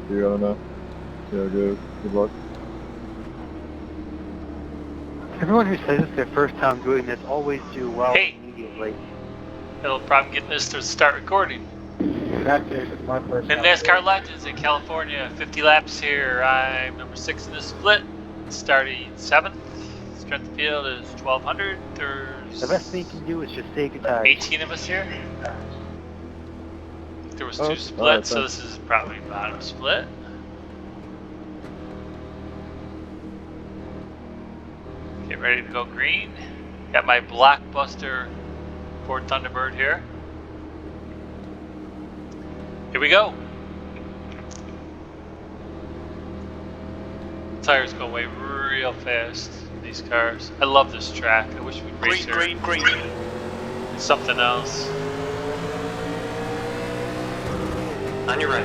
for you, I don't know. Yeah, good luck. Everyone who says it's their first time doing this always do well Hey. immediately. No problem getting this to start recording. Practice is my first And NASCAR Legends in California, 50 laps here. I'm number 6 in the split, starting 7th. Strength of field is 1200. There's The best thing you can do is just say good times. 18 of us here. There was 2 Okay. splits, Alright, so this is probably bottom split. Get ready to go green. Got my blockbuster Ford Thunderbird here. Here we go. Tires go away real fast, these cars. I love this track. I wish we'd race here. Green. It's something else. On your right.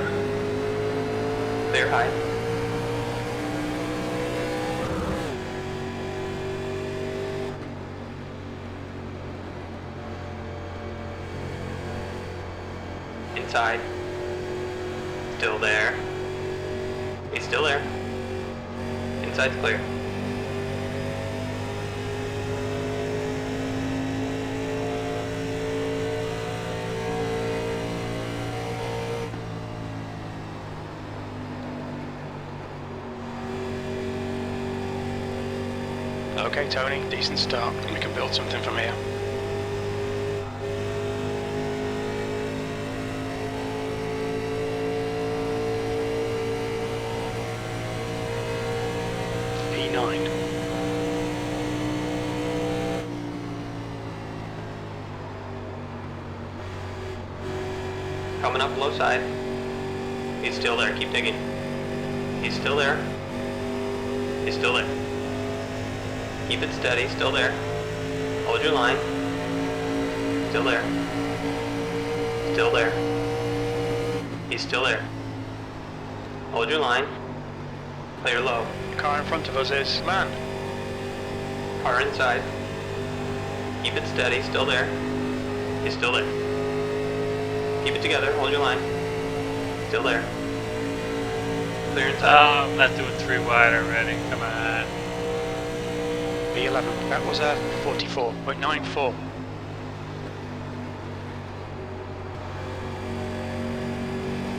Clear high. Inside. Still there. He's still there. Inside's clear. Okay, Tony, decent start. We can build something from here. P9. Coming up low side. He's still there. Keep digging. He's still there. He's still there. Keep it steady. Still there. Hold your line. Still there. Still there. He's still there. Hold your line. Clear low. Car in front of us is man. Car inside. Keep it steady. Still there. He's still there. Keep it together. Hold your line. Still there. Clear inside. Oh, I'm not doing 3 wide already. Come on. P11. That was a 44.94.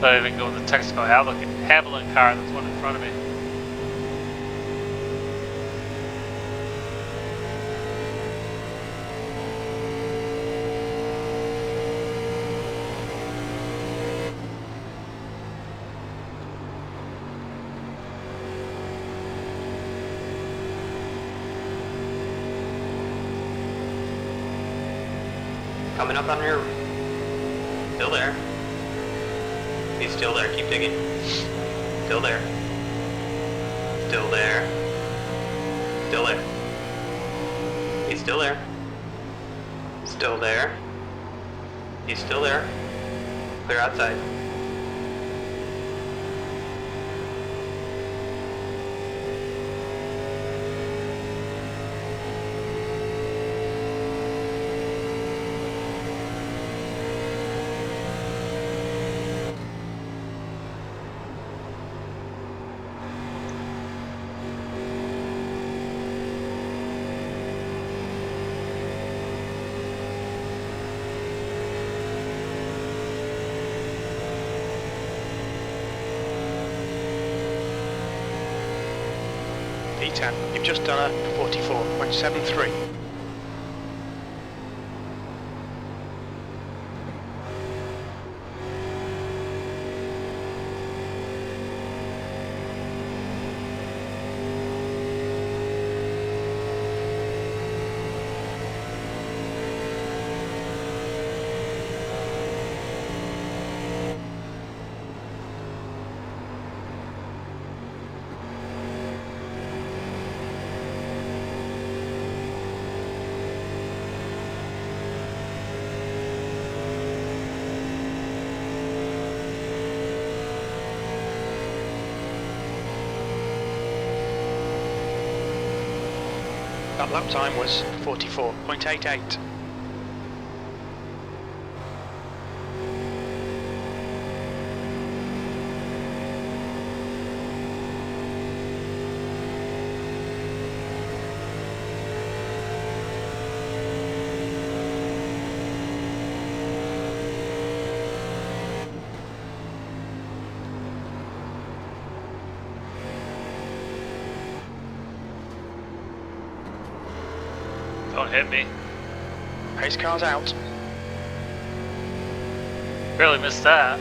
But I didn't go in the Texaco Haviland car. There's one in front of me. Coming up on your... Still there. He's still there. Keep digging. Still there. Still there. Still there. He's still there. Still there. He's still there. Clear outside. P10. You've just done a 44.73. That lap time was 44.88. Don't hit me. Pace car's out. Barely missed that.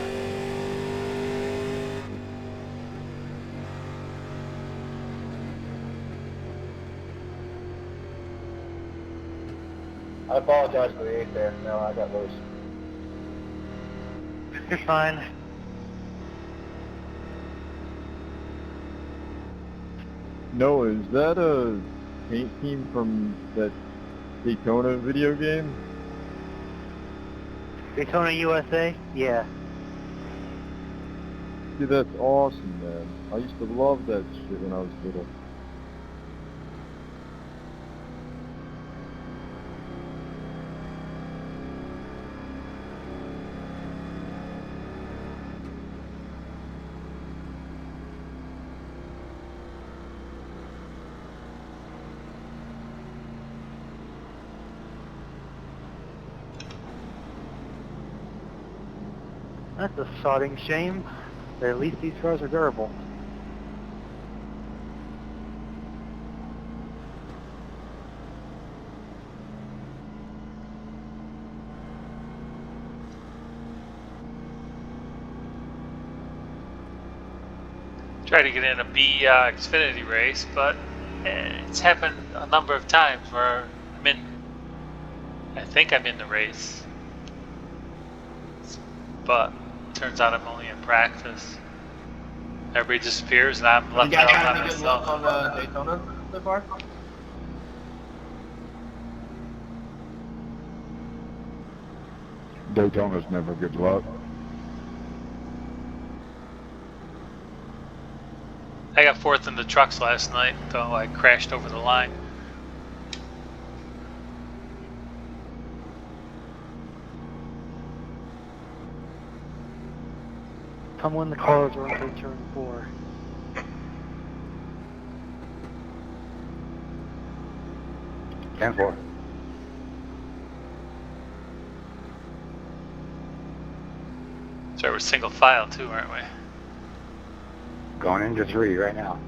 I apologize for the 8 there. No, I got loose. You're fine. No, is that a paint team from that Daytona video game? Daytona, USA? Yeah. Dude, that's awesome, man. I used to love that shit when I was little. That's a sodding shame. But at least these cars are durable. Tried to get in a B Xfinity race, but it's happened a number of times where I think I'm in the race, but turns out I'm only in practice. Everybody disappears and I'm left out by myself. on Daytona so far? Daytona's never good luck. I got fourth in the trucks last night, though I crashed over the line. Come when the cars are into turn 4. Ten four. So we're single file too, aren't we? Going into 3 right now.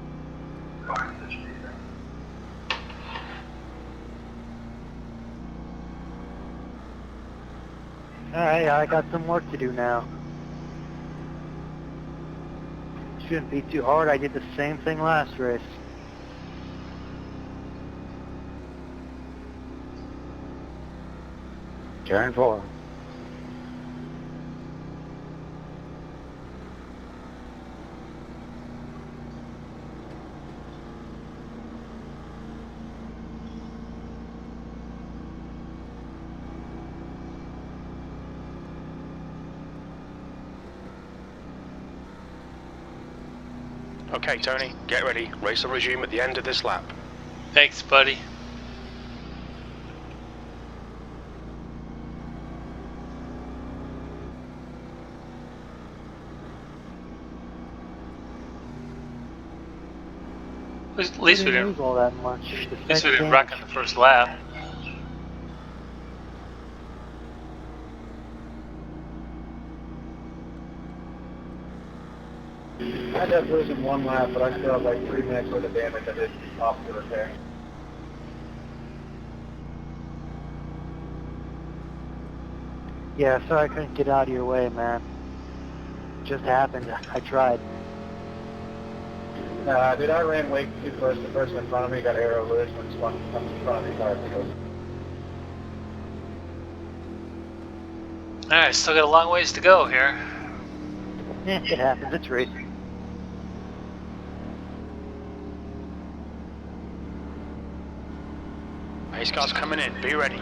Alright, I got some work to do now. Shouldn't be too hard. I did the same thing last race. Turn 4. Okay, Tony, get ready. Race will resume at the end of this lap. Thanks, buddy. At least we didn't didn't. lose all that much. At least we didn't wreck in the first lap. I had that lose in 1 lap, but I still have like 3 minutes worth of damage I did off the repair. Yeah, sorry I couldn't get out of your way, man. Just happened. I tried. Dude, I ran way too close. The person in front of me got arrow loose when spun comes in front of me car. Alright, still got a long ways to go here. It happens. It's racing. Pace car's coming in. Be ready.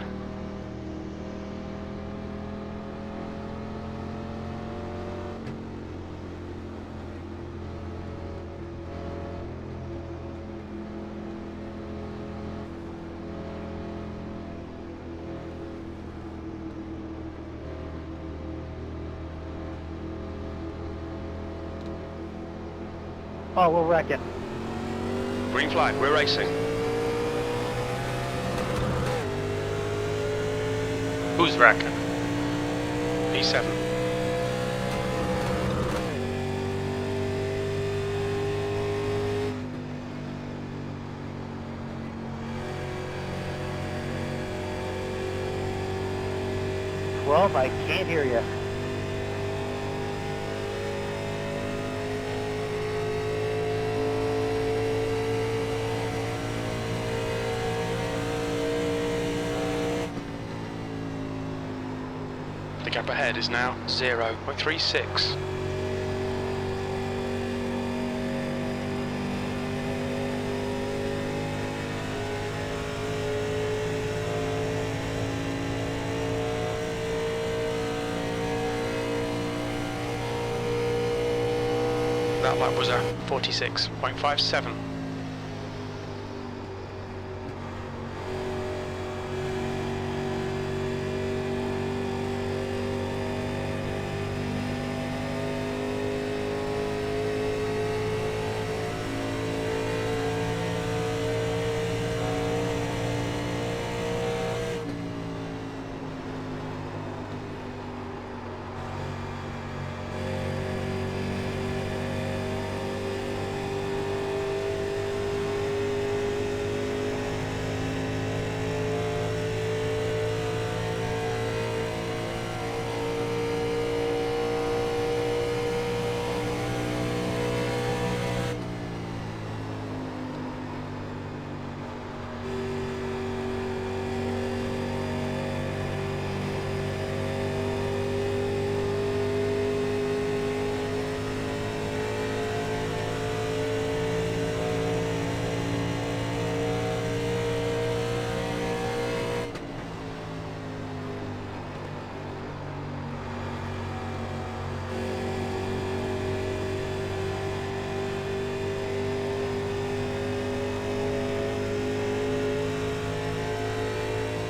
Oh, we're wrecking. Green flag, we're racing. Who's wrecking? P7. 12, I can't hear you. The gap ahead is now 0.36. That lap was a 46.57.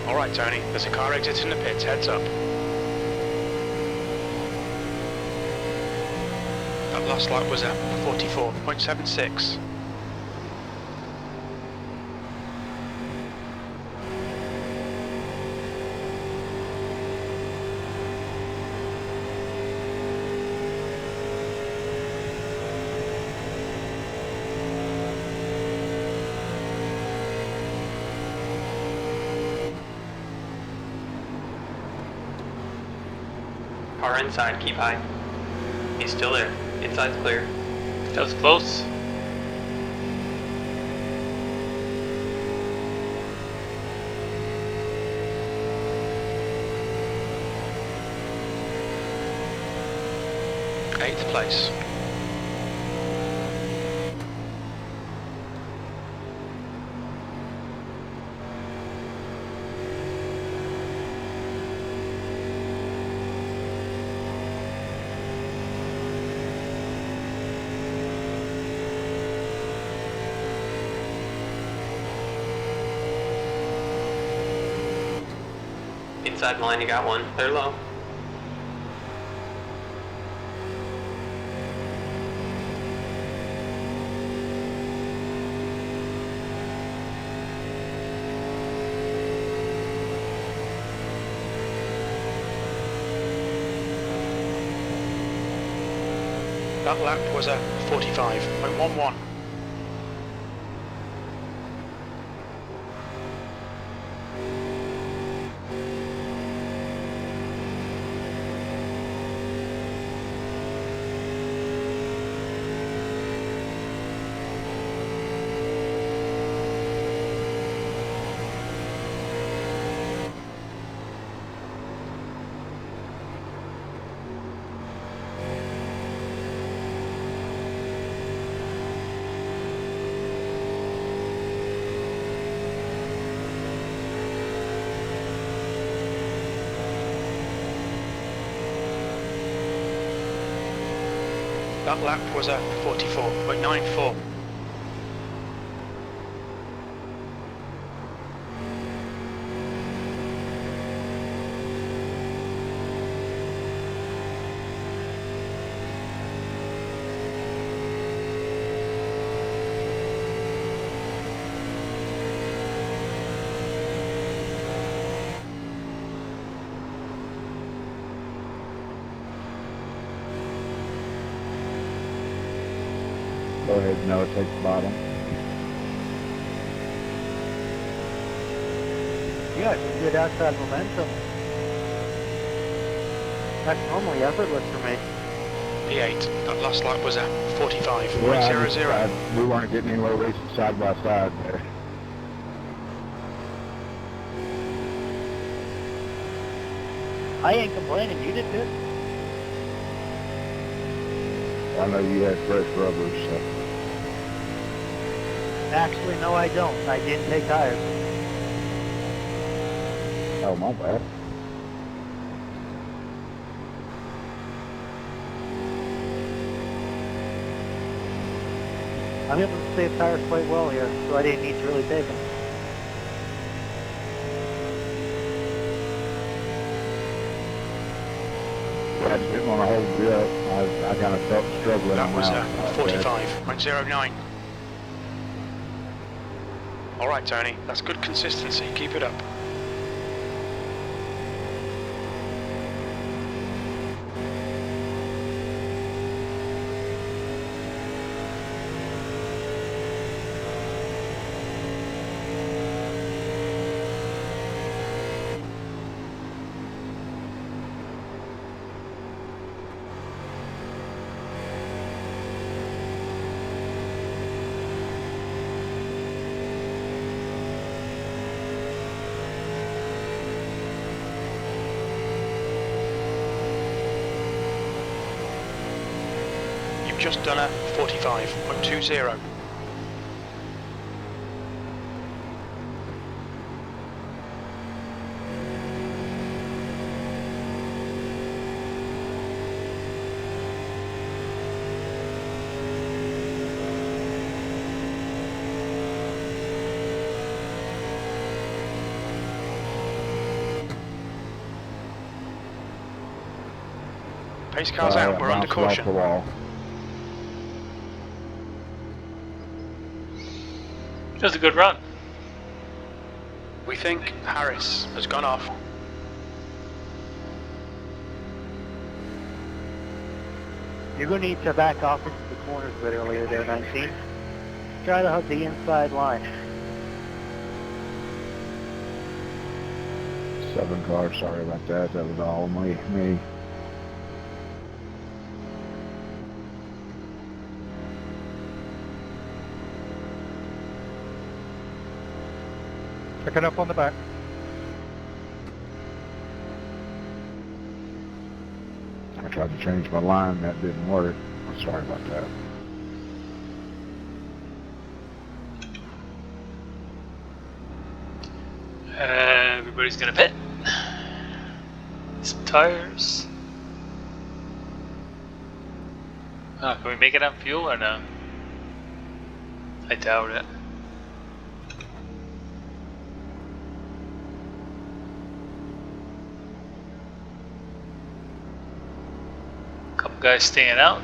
Alright Tony, there's a car exiting the pits, heads up. That last lap was at 44.76. Car inside, keep high. He's still there. Inside's clear. That was close. Eighth place. Inside line, you got one. Clear low. That lap was a 45.11. That lap was a 44.94. Go ahead, Noah, take the bottom. You got some good outside momentum. That's normally effortless for me. P8. That last lap was at 45.00. We weren't getting anywhere racing side by side there. I ain't complaining. You did good. I know you had fresh rubbers, so. Actually, no, I don't. I didn't take tires. Oh, my bad. I'm able to save tires quite well here, so I didn't need to really take them. I just didn't want to hold you up. I kind of felt struggling. That was out 45.09. Alright, Tony, that's good consistency. Keep it up. Just done a 45.20. Pace car's out, we're under caution. It was a good run. We think Harris has gone off. You're going to need to back off into the corners a bit earlier there, 19. Try to hug the inside line. 7 cars, sorry about that. That was all me. Picking up on the back. I tried to change my line, that didn't work. I'm sorry about that. Everybody's gonna pit. Some tires. Can we make it on fuel or no? I doubt it. Couple guys staying out.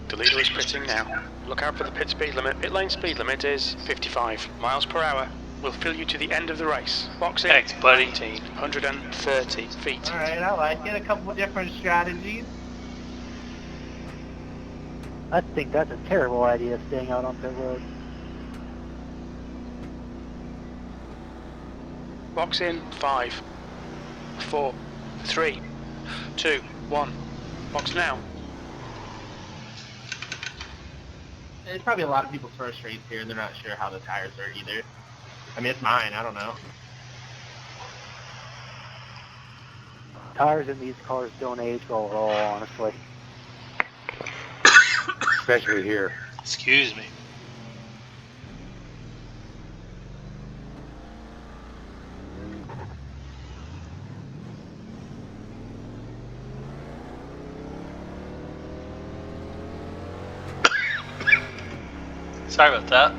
The leader is pitting now. Look out for the pit speed limit. Pit lane speed limit is 55 miles per hour. We'll fill you to the end of the race. Box in. Thanks, buddy. 130 feet. Alright, I like it. A couple of different strategies. I think that's a terrible idea, staying out on pit road. Box in. 5, 4, 3, 2, 1. Box now. It's probably a lot of people's first race here. They're not sure how the tires are either. I mean, it's mine. I don't know. Tires in these cars don't age well at all, honestly. Especially here. Excuse me. Sorry about that.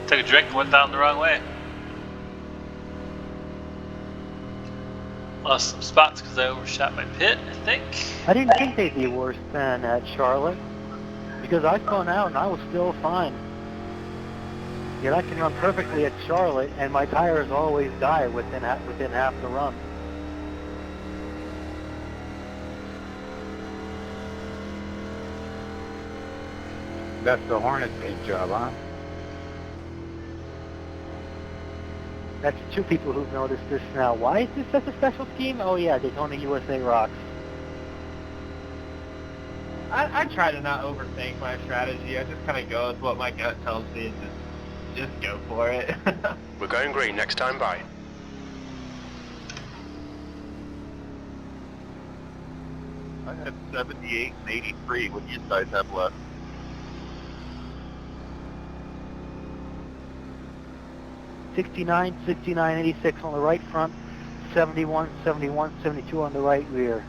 Took a drink and went down the wrong way. Lost some spots because I overshot my pit, I think. I didn't think they'd be worse than at Charlotte, because I spun out and I was still fine. Yet I can run perfectly at Charlotte, and my tires always die within half the run. That's the Hornet paint job, huh? That's two people who've noticed this now. Why is this such a special scheme? Oh yeah, Daytona USA rocks. I try to not overthink my strategy. I just kind of go with what my gut tells me and just go for it. We're going green next time by. I had 78 and 83. What do you guys have left? '69, 69, 86 on the right front, 71, 71, 72 on the right rear.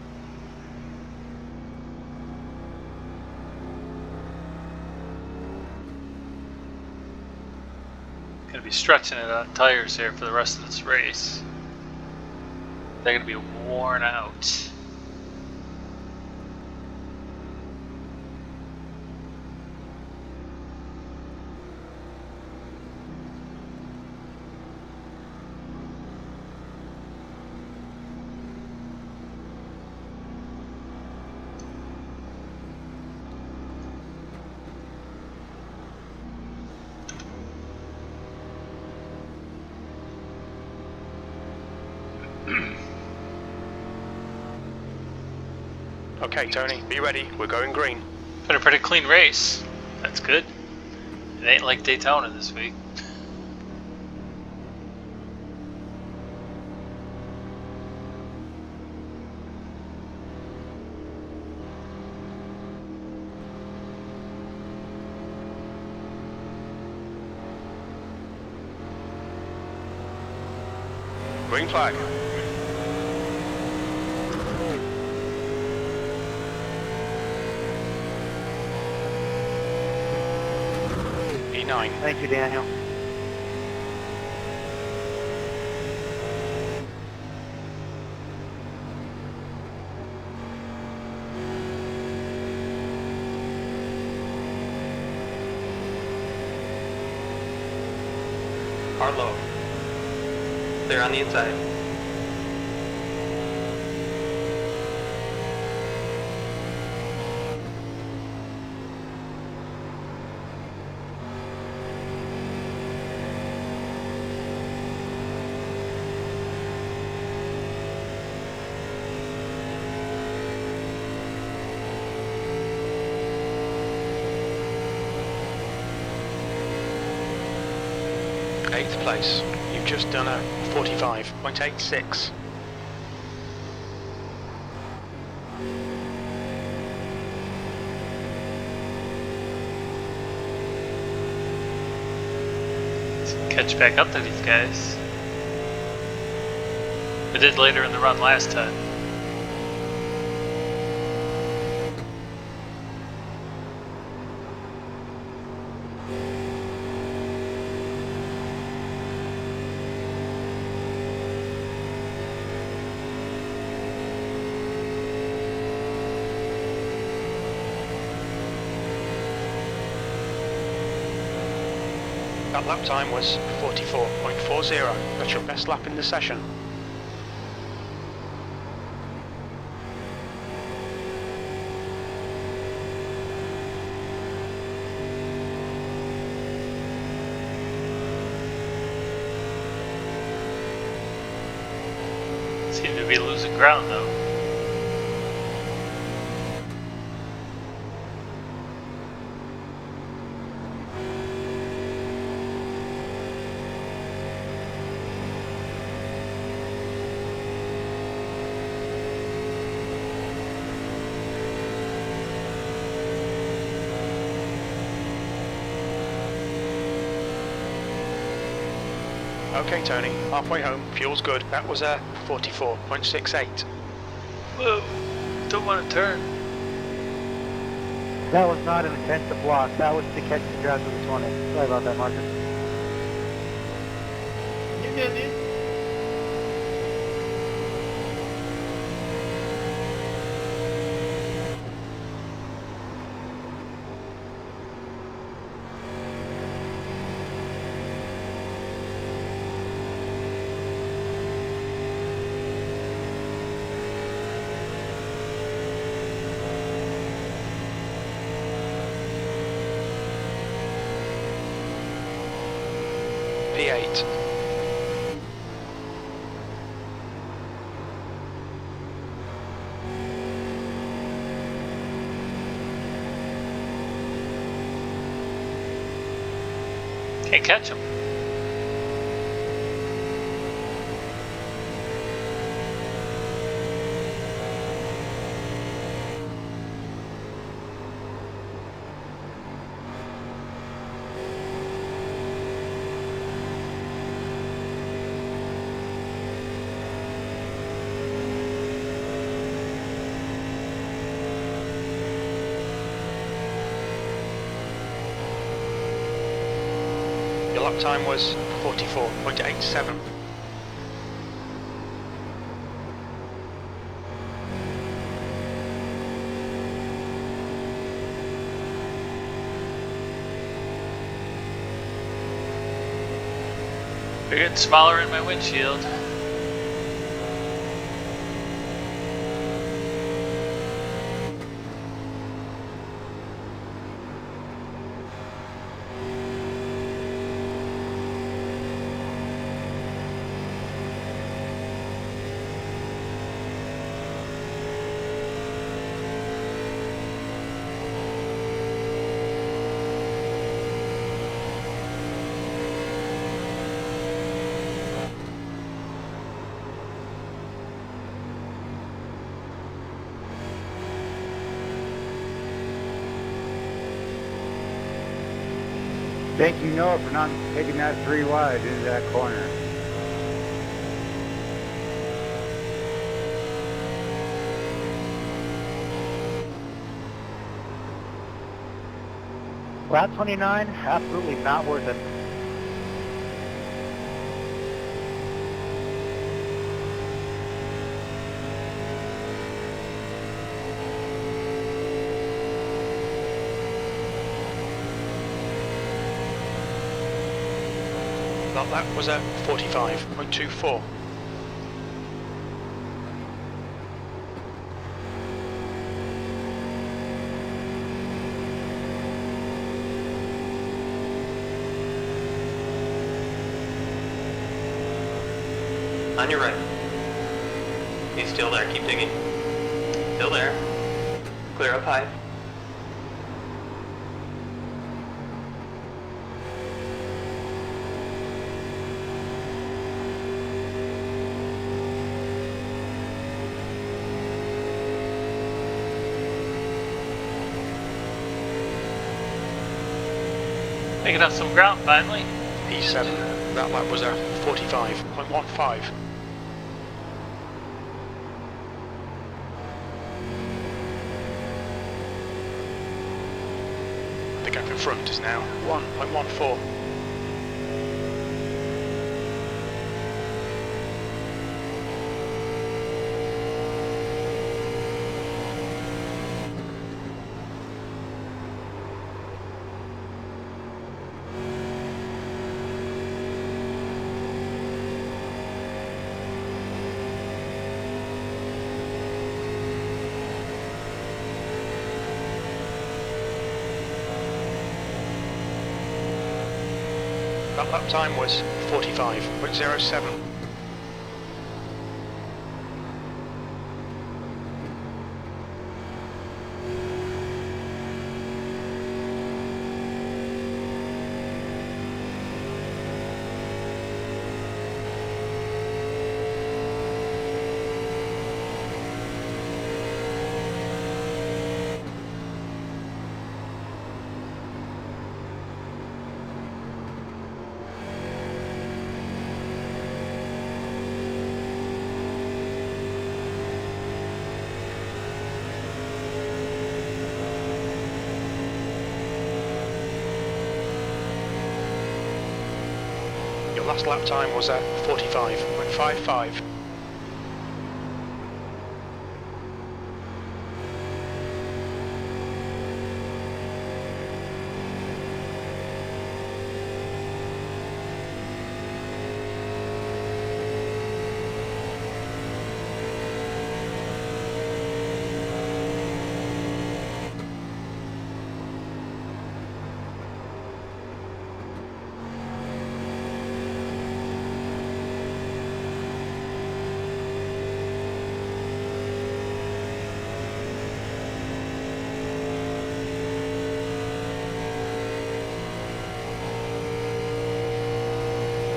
Gonna be stretching it on tires here for the rest of this race. They're gonna be worn out. Okay, Tony, be ready. We're going green. Been a pretty clean race. That's good. It ain't like Daytona this week. Green flag. E9. Thank you, Daniel. Hard low. They're on the inside. Eighth place. You've just done a 45.86. Catch back up to these guys. We did later in the run last time. That lap time was 44.40. That's your best lap in the session. Seem to be losing ground though. Okay, Tony, halfway home, fuel's good. That was a 44.68. Whoa, don't want to turn. That was not an intent to block. That was to catch the drive to the 20. Sorry about that, Marcus. You good, dude? P8. Can't catch him. Your lap time was 44.87. They're getting smaller in my windshield. Thank you, Noah, for not taking that 3 wide into that corner. Lap 29, absolutely not worth it. That lap was at 45.24. On your right. He's still there. Keep digging. Still there. Clear up high. Picking up some ground finally. P7. That lap was at 45.15. The gap in front is now 1.14. That lap time was 45.07. Your last lap time was at 45.55.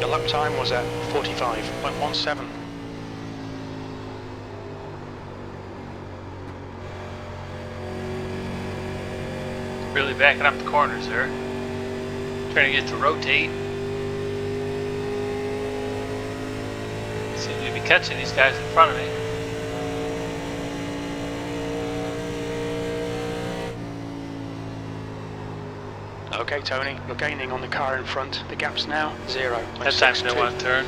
lap time was at 45.17. Really backing up the corners there. Trying to get to rotate. Seem to be catching these guys in front of me. Okay, Tony, you're gaining on the car in front. The gap's now 0. That time I didn't want to turn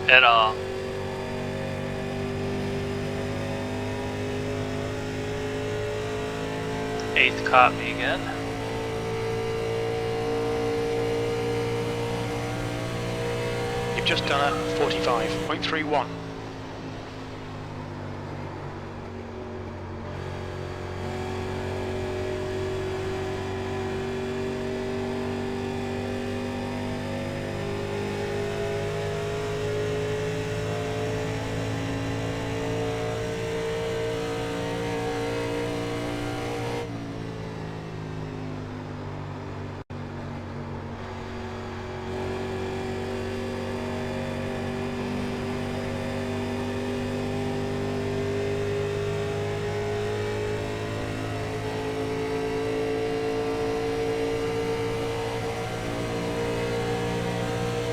at all. Eighth caught me again. You've just done a 45.31.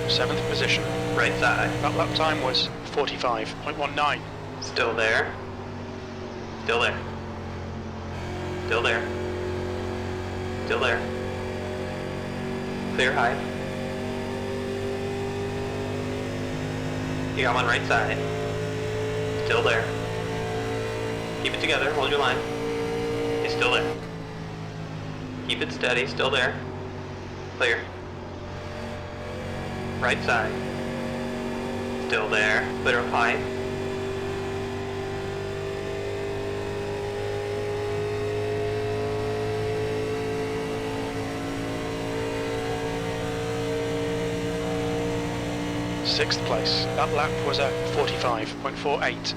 Seventh position. Right side. That lap time was 45.19. Still there. Still there. Still there. Still there. Clear high. You got one right side. Still there. Keep it together, hold your line. It's still there. Keep it steady, still there. Clear. Right side. Still there. Clear up high. Sixth place. That lap was at 45.48.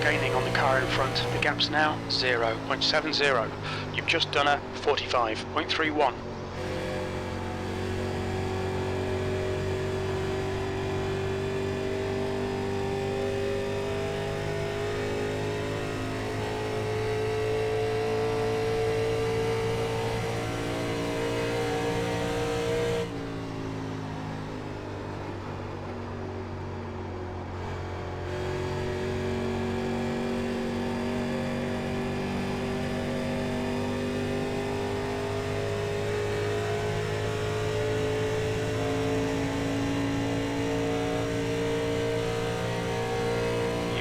Gaining on the car in front. The gap's now 0.70. You've just done a 45.31.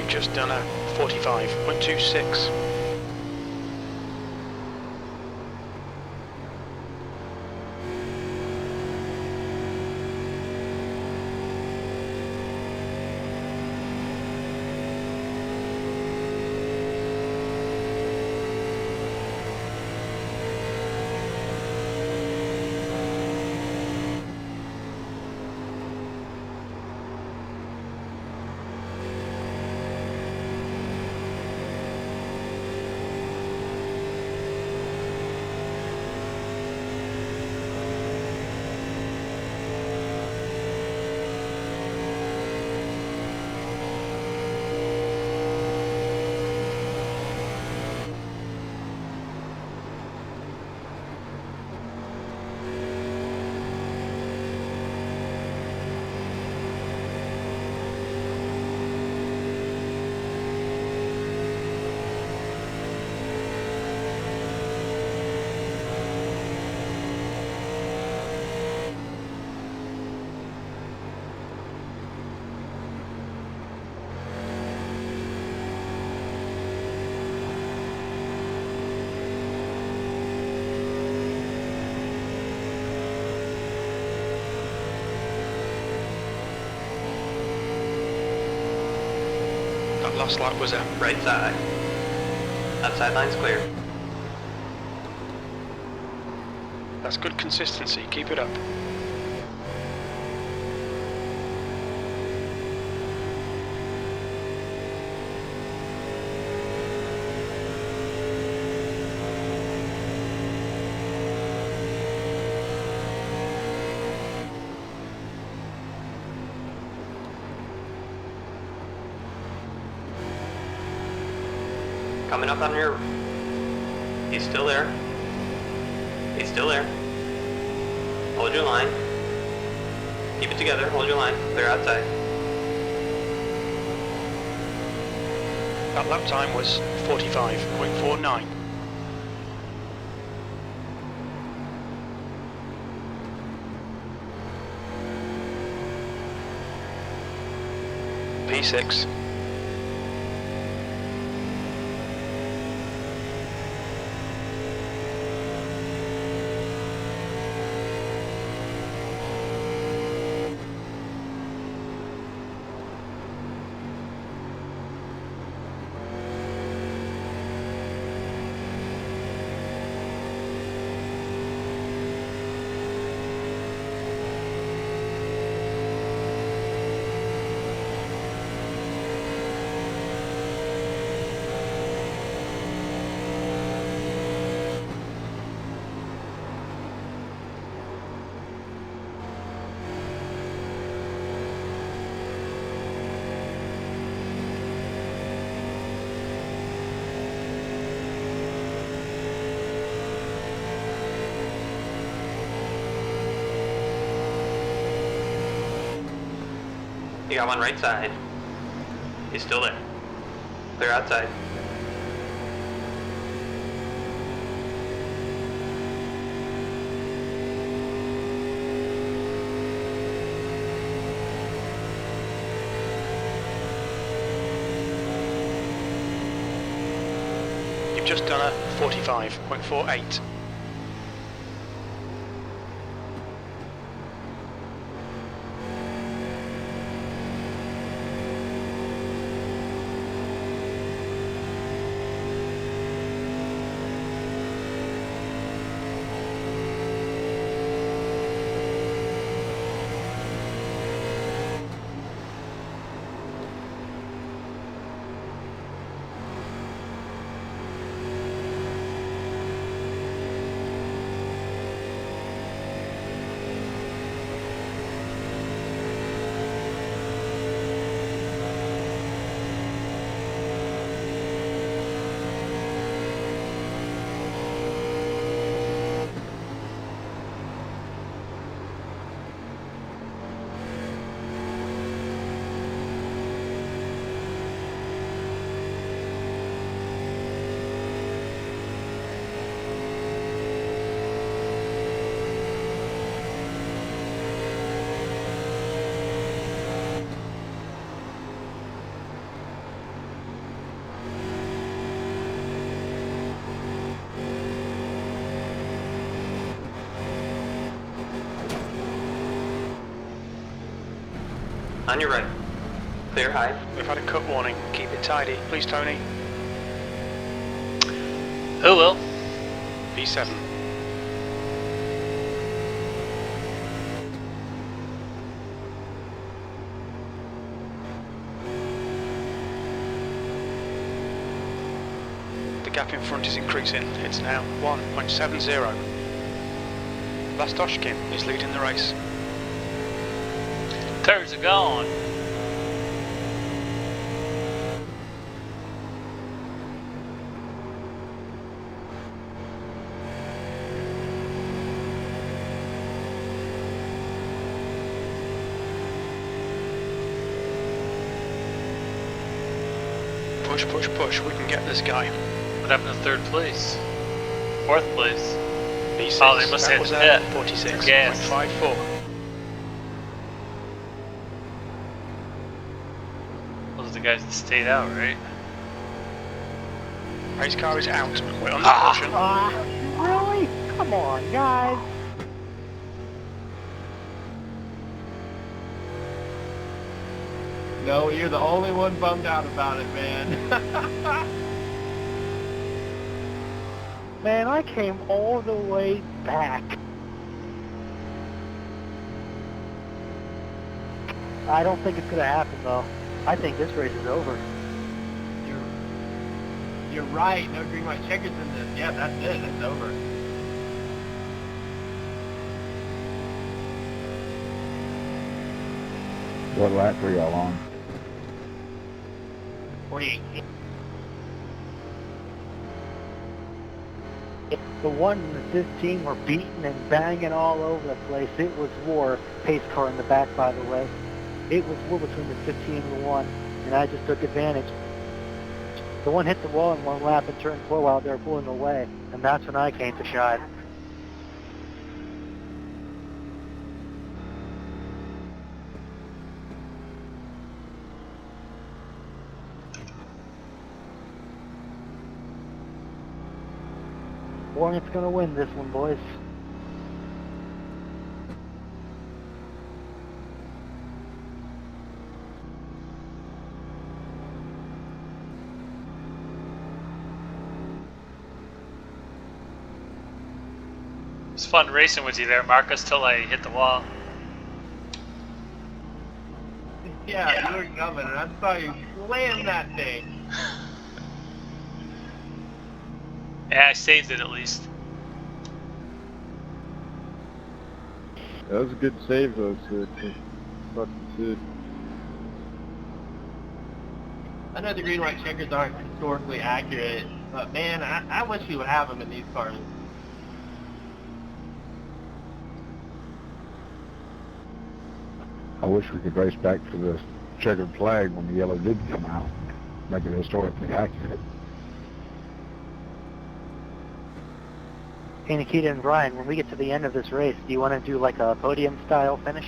Just done a 45.26. Last lap was a Right side. Outside line's clear. That's good consistency. Keep it up. Coming up on your... He's still there. He's still there. Hold your line. Keep it together. Hold your line. Clear outside. That lap time was 45.49. P6. You got one right side. He's still there. Clear outside. You've just done a 45.48. On your right. Clear high. We've had a cut warning. Keep it tidy. Please, Tony. Who will? P7. The gap in front is increasing. It's now 1.70. Lastoshkin is leading the race. Tires are gone. Push, push, push. We can get this guy. What happened to third place? Fourth place? P6. Oh, they must That have was hit. 46.54. Those are the guys that stayed out, right? Race car is out. We're on the caution. Really? Come on, guys. No, you're the only one bummed out about it, man. Man, I came all the way back. I don't think it's going to happen, though. I think this race is over. You're right. No green, white checkers in this. Yeah, that's it. It's over. What lap were y'all on? 48. The 1 and the 15 were beating and banging all over the place. It was war. Pace car in the back, by the way. It was war between the 15 and the 1, and I just took advantage. The 1 hit the wall in 1 lap and turned 4 while they were pulling away, and that's when I came to shine. Hornet's going to win this one, boys. It's fun racing with you there, Marcus, till I hit the wall. Yeah, you were coming, and I saw you slam that thing. Yeah, I saved it at least. That was a good save, though, Sid. Fucking Sid. I know the green, white checkers aren't historically accurate, but man, I wish we would have them in these cars. I wish we could race back to the checkered flag when the yellow did come out. Make it historically accurate. Hey, Nikita and Brian, when we get to the end of this race, do you want to do like a podium-style finish?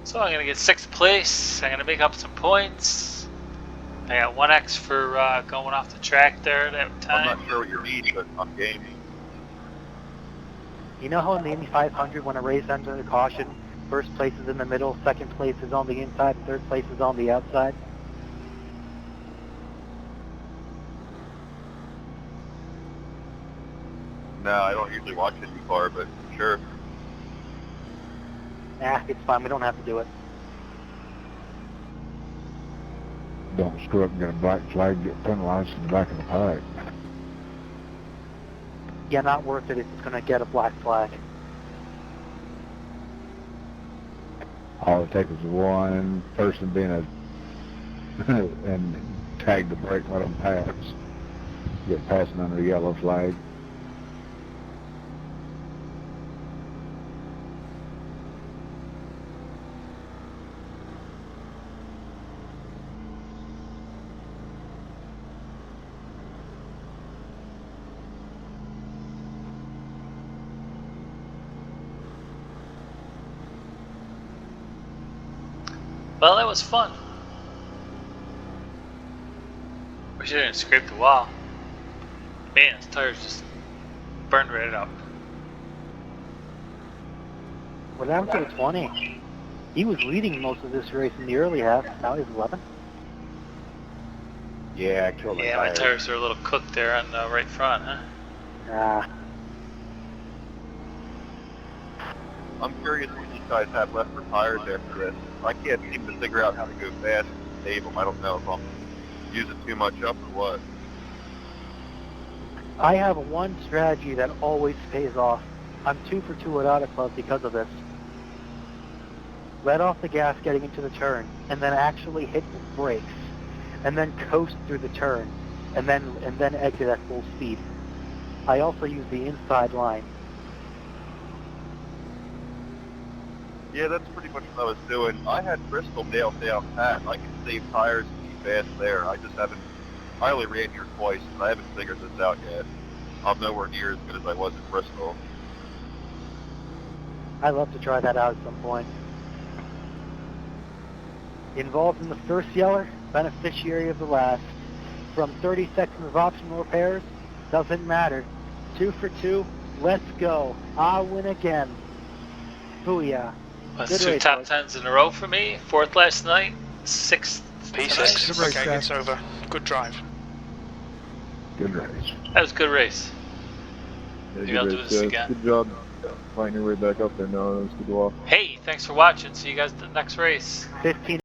So I'm going to get 6th place. I'm going to make up some points. I got 1x for going off the track there that time. I'm not sure what you mean, but I'm game. You know how in the Indy 500, when a race ends under caution, first place is in the middle, second place is on the inside, and third place is on the outside? No, I don't usually watch IndyCar, but sure. Nah, it's fine. We don't have to do it. Don't screw up and get a black flag, get penalized in the back of the pipe. Yeah, not worth it if it's going to get a black flag. All it takes is one person being a and tag the brake, let them pass. Get passing under the yellow flag. Well, that was fun. Wish I didn't scrape the wall. Man, his tires just burned right up. What happened to the 20? He was leading most of this race in the early half. Now he's 11. Yeah, I killed Yeah, my tires are a little cooked there on the right front, huh? Ah. I'm curious what you guys have left for tires after this. I can't seem to figure out how to go fast and save them. I don't know if I'm using too much up or what. I have one strategy that always pays off. I'm 2 for 2 at Auto Club because of this. Let off the gas getting into the turn, and then actually hit the brakes, and then coast through the turn, and then exit at full speed. I also use the inside line. Yeah, that's pretty much what I was doing. I had Bristol nailed down pat. I can save tires and be fast there. I just haven't. I only ran here twice, and I haven't figured this out yet. I'm nowhere near as good as I was at Bristol. I'd love to try that out at some point. Involved in the first yeller, beneficiary of the last. From 30 seconds of optional repairs, doesn't matter. 2 for 2, let's go. I'll win again. Booyah. That's Good 2 race, top boys. 10s in a row for me. 4th last night, 6th P6. tonight. Okay, it's over. Good drive. Good race. That was a good race. Yeah, Maybe good I'll race, do this guys. again. Good job fighting your way back up there, Noah. That was good walk. Hey, thanks for watching. See you guys at the next race. 15